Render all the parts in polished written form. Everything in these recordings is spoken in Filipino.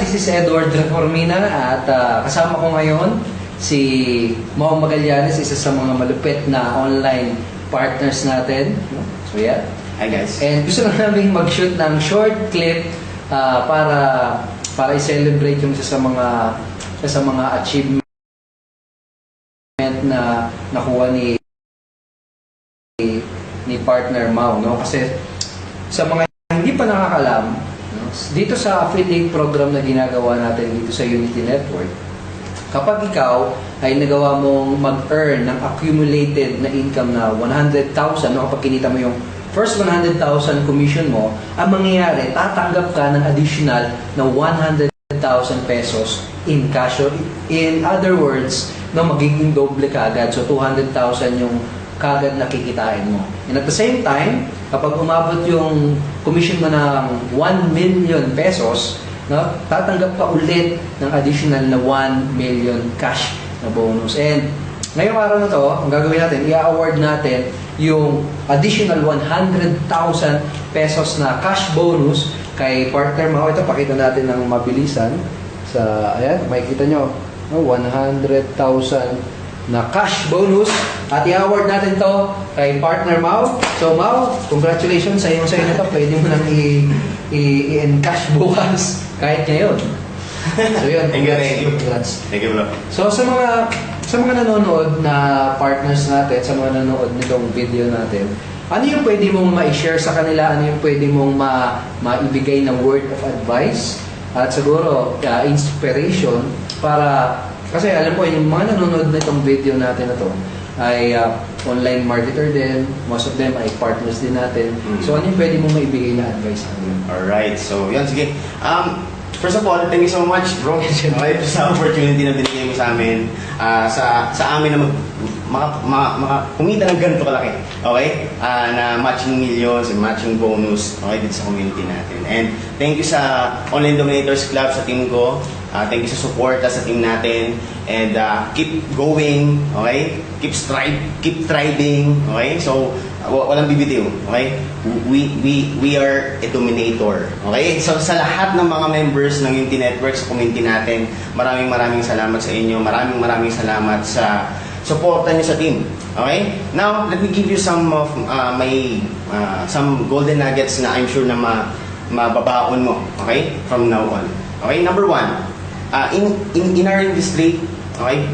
this is Edward Reformina at kasama ko ngayon si Mau Magallanes, isa sa mga malupit na online partners natin. So yeah. Hi guys. And gusto lang namin mag-shoot ng short clip para i-celebrate yung isa sa mga achievement na nakuha ni partner Mau, no? Kasi sa mga hindi pa nakakalam, no? Dito sa affiliate program na ginagawa natin dito sa Unity Network, kapag ikaw ay nagawa mong mag-earn ng accumulated na income na 100,000, no? Kapag kinita mo yung first 100,000 commission mo, ang mangyayari, tatanggap ka ng additional na 100,000 pesos in cash. In other words, no, magiging doble ka agad. So 200,000 yung kagad nakikitain mo. And at the same time, kapag umabot yung commission mo ng 1 million pesos, no, tatanggap ka ulit ng additional na 1 million cash na bonus. And ngayong araw na to, ang gagawin natin, i-award natin yung additional 100,000 pesos na cash bonus kay partner Mau. Ito, pakita natin ng mabilisan. Ayan, makikita nyo, no, 100,000 na cash bonus at i-award natin to kay partner Mau. So Mau, congratulations sa iyo na to. Pwede mo nang i-encash bukas kahit ngayon. So yun, Thank you. congrats. Thank you, bro. So sa mga nanonood na partners natin, sa mga nanonood nitong video natin, ano yung pwede mong ma-share sa kanila? Ano yung pwede mong maibigay ng word of advice? At siguro, inspiration para, kasi alam ko, yung mga nanonood nitong video natin na to ay online marketer din. Most of them ay partners din natin. So ano yung pwede mong maibigay na advice sa kanila? Alright, so yan, sige. First of all, thank you so much, bro. Okay, sa opportunity na binigay mo sa amin, sa amin na kumita ng ganito kalaki, okay? Na matching millions and matching bonus, okay, dito sa community natin. And thank you sa Online Dominators Club, sa team ko. Thank you sa support sa team natin. And keep going, okay? Keep striving, okay? So, walang bibitiw, okay? We are a dominator, okay? So, sa lahat ng mga members ng Unity Network, sa community natin, maraming salamat sa inyo. Maraming salamat sa suporta niyo sa team, okay? Now, let me give you some of some golden nuggets na I'm sure na mababaon mo, okay? From now on. Okay, number one, in our industry, okay,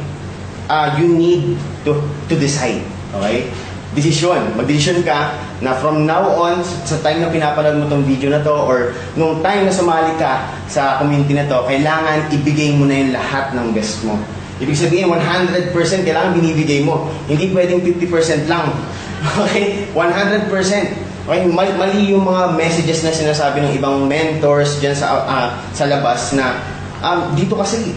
you need to decide, okay? Mag-decision ka na from now on, sa time na pinapanood mo tong video na to or nung time na sumali ka sa community na to, kailangan ibigay mo na yung lahat ng best mo. Ibig sabihin, 100% kailangan binibigay mo. Hindi pwedeng 50% lang. Okay? 100%. Okay? Mali yung mga messages na sinasabi ng ibang mentors dyan sa labas na dito kasi,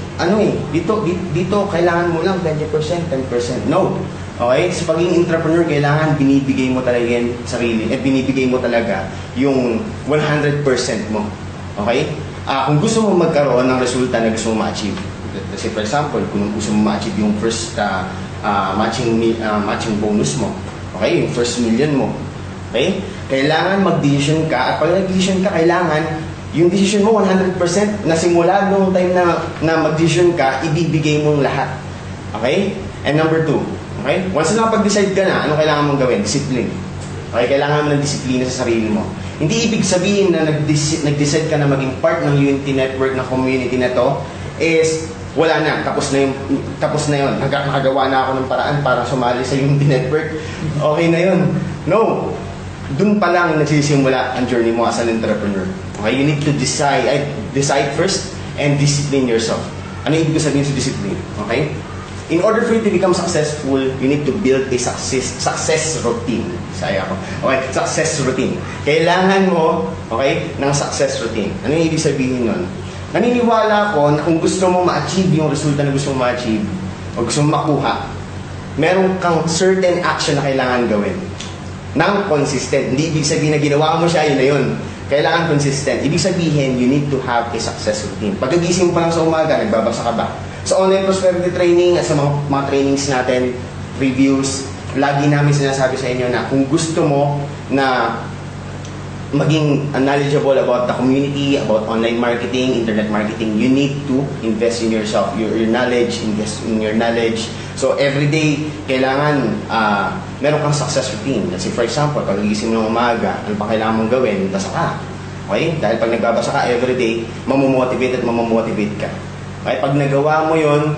dito kailangan mo lang 20%, 10%. No. Okay? Sa pagiging entrepreneur, kailangan binibigay mo talaga yung sarili at binibigay mo talaga yung 100% mo. Okay? Kung gusto mo magkaroon ng resulta na gusto mo ma-achieve, kasi for example, kung gusto mo ma-achieve yung first matching bonus mo, okay? Yung first million mo, okay? Kailangan mag-decision ka at pag nag-decision ka, kailangan yung decision mo 100% na simula nung time na mag-decision ka, ibibigay mong lahat. Okay? And number two, okay? Once na nakapag-decide ka na, ano kailangan mong gawin? Discipline. Okay? Kailangan mo ng disiplina sa sarili mo. Hindi ibig sabihin na nag-decide ka na maging part ng Unity Network na community na to is wala na, tapos na yun. Nakagawa na ako ng paraan para sumali sa Unity Network. Okay na yun. No. Doon pa lang nagsisimula ang journey mo as an entrepreneur. Okay? You need to decide first and discipline yourself. Ano ibig sabihin sa discipline? Okay? In order for you to become successful, you need to build a success routine. Saya ako. Okay? Success routine. Kailangan mo, okay, ng success routine. Ano yung ibig sabihin nun? Naniniwala ko na kung gusto mo ma-achieve yung resulta na gusto mo ma-achieve o gusto mo makuha, meron kang certain action na kailangan gawin nang consistent. Hindi ibig sabihin na ginawa mo siya, yun na yun. Kailangan consistent. Ibig sabihin, you need to have a success routine. Pagkagising mo pa lang sa umaga, nagbabasa ka ba? Sa online prosperity training at sa mga trainings natin, reviews, lagi namin sinasabi sa inyo na kung gusto mo na maging knowledgeable about the community, about online marketing, internet marketing, you need to invest in yourself, your knowledge, invest in your knowledge. So every day, kailangan meron kang success routine. Let's say for example, pag nagising mo ng umaga, ano pa kailangan mong gawin? Basa ka. Okay? Dahil pag nagbabasa ka every day, mamomotivate ka. Okay? Pag nagawa mo yun,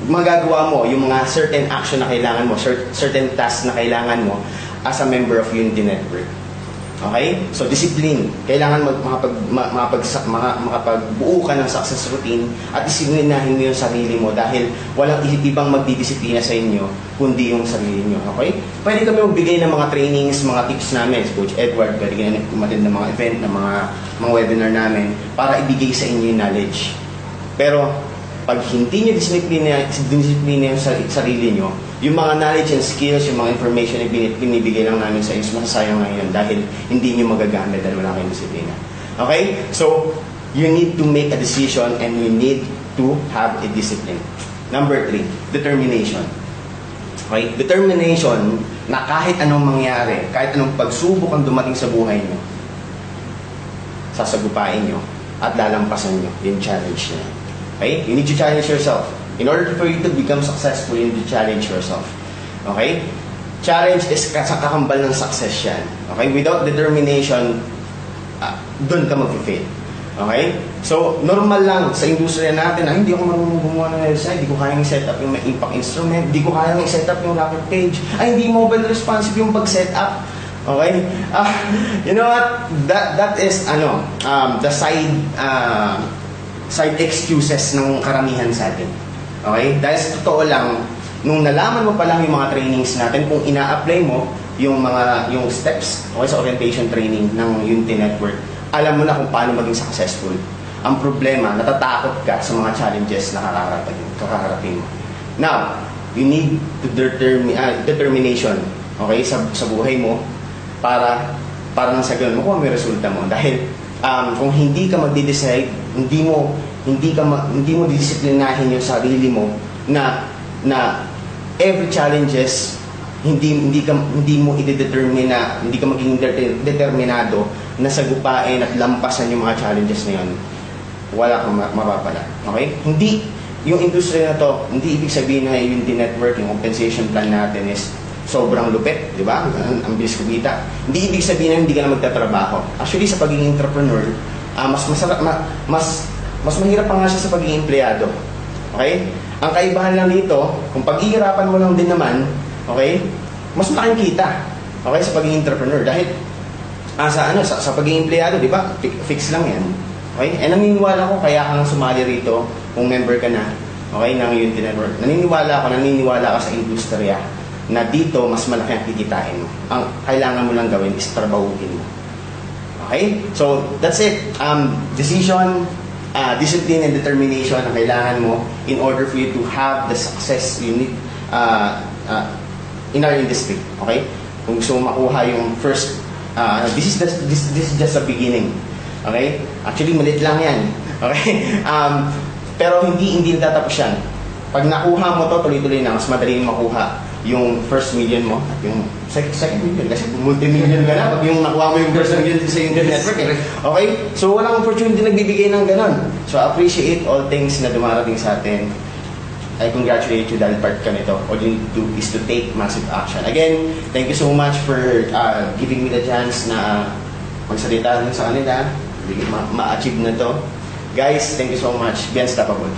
magagawa mo yung mga certain action na kailangan mo, certain task na kailangan mo as a member of Unity Network. Okay? So, discipline. Kailangan makapagbuo ka ng success routine at disiplinahin mo yung sarili mo dahil walang ibang magdidisiplina sa inyo kundi yung sarili nyo. Okay? Pwede kami magbigay ng mga trainings, mga tips namin. Coach Edward, pwede kami umattend ng mga event, ng mga webinar namin para ibigay sa inyo yung knowledge. Pero, pag hindi nyo disiplina yung sarili nyo, yung mga knowledge and skills, yung mga information na binibigay lang namin sa inyo, masasayang lang yun dahil hindi nyo magagamit dahil wala kayong disiplina. Okay? So, you need to make a decision and you need to have a discipline. Number 3, determination. Okay? Determination na kahit anong mangyari, kahit anong pagsubok ang dumating sa buhay nyo, sasagupain nyo at lalampasan nyo yung challenge nyo. Okay? You need to challenge yourself. In order for you to become successful, you need to challenge yourself. Okay? Challenge is kakambal ng success yan. Okay? Without determination, doon ka mag-fail. Okay? So, normal lang sa industriya natin na hindi ako marunong gumawa ng website, hindi ko kayang set up yung impact instrument, hindi ko kayang i-set up yung rocket page, hindi mobile responsive yung pag-set up. Okay? You know what? That is, the side excuses ng karamihan sa atin. Okay? Dahil sa totoo lang, nung nalaman mo pa lang yung mga trainings natin, kung ina-apply mo yung steps sa orientation training ng Unity Network, alam mo na kung paano maging successful. Ang problema, natatakot ka sa mga challenges na kakaharapin mo. Now, you need to determination, okay, sa buhay mo para nang sa ganun, makuha mo yung resulta mo. Dahil kung hindi ka magde-decide, hindi mo didisiplinahin yung sarili mo na every challenges hindi mo i-determine, hindi ka maging determinado na sagupain at lampasan yung mga challenges na yun, wala kang mapapala. Okay? Hindi yung industry na to, hindi ibig sabihin na yung Unity Network, yung compensation plan natin is sobrang lupit, di ba? Ang bilis kumita. Hindi ibig sabihin na hindi ka na magtatrabaho. Actually, sa pagiging entrepreneur, mas mahirap pa nga siya sa pagiging empleyado. Okay? Ang kaibahan lang dito, kung paghihirapan mo lang din naman, okay, mas malaking kita. Okay, sa pagiging entrepreneur. Dahil, sa pagiging empleyado, di ba? Fix lang yan. Okay? Naniniwala ko, kaya ka nang sumali rito, kung member ka na, okay, ng Unity Network. Naniniwala ka sa industriya na dito, mas malaki ang kikitain mo. Ang kailangan mo lang gawin is trabahuin mo. Okay? So, that's it. Decision, discipline and determination ang kailangan mo in order for you to have the success you need in our industry. Okay? Kung gusto mo makuha yung first, this is just a beginning. Okay? Actually, malit lang yan. Okay? Pero hindi natatapos yan. Pag nakuha mo to, tuloy-tuloy na, mas madali yung makuha yung first million mo at yung second million. Kasi multi-million ka na pag yung nakuha mo yung first million sa Unity Network. Okay? So, walang opportunity nagbibigay ng ganon. So, appreciate all things na dumarating sa atin. I congratulate you dahil part ka nito. All you need to do is to take massive action. Again, thank you so much for giving me the chance na magsalita sa kanila. Ma-achieve na to. Guys, thank you so much. Be unstoppable.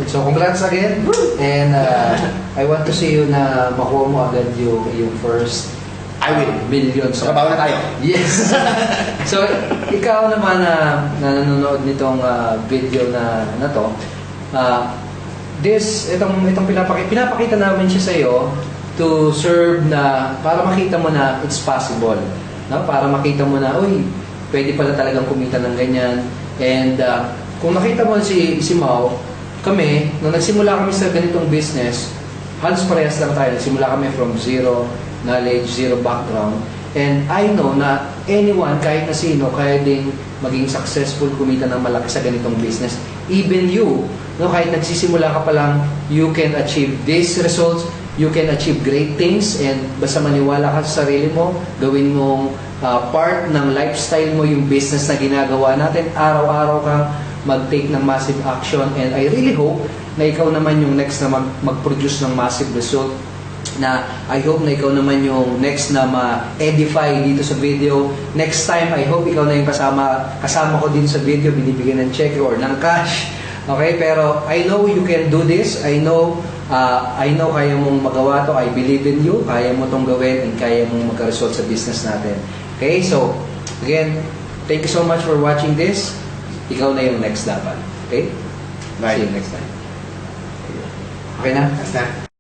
So, congrats again. And I want to see you na makuha mo agad yung first I will. million. So, kabawa na tayo. Yes. So, ikaw naman na nanonood nitong video na to, itong pinapakita namin siya sa iyo to serve na para makita mo na it's possible. No? Para makita mo na, uy, pwede pala talagang kumita ng ganyan. And kung nakita mo si Mau, kami, nung nagsimula kami sa ganitong business, halos parehas lang tayo. Nagsimula kami from zero knowledge, zero background. And I know na anyone, kahit na sino, kaya ding maging successful, kumita ng malaki sa ganitong business. Even you, no, kahit nagsisimula ka pa lang, you can achieve these results you can achieve great things, and basta maniwala ka sa sarili mo, gawin mong part ng lifestyle mo yung business na ginagawa natin, araw-araw kang mag-take ng massive action, and I really hope na ikaw naman yung next na mag-produce ng massive result, na I hope na ikaw naman yung next na ma-edify dito sa video. Next time, I hope ikaw na yung kasama ko din sa video, binibigyan ng check or ng cash. Okay, pero I know you can do this. I know kaya mong magawa to. I believe in you. Kaya mo tong gawin, and kaya mong magka-result sa business natin. Okay, so again, thank you so much for watching this. Ikaw na yung next dapat. Okay? Bye. See you next time. Okay na? Basta.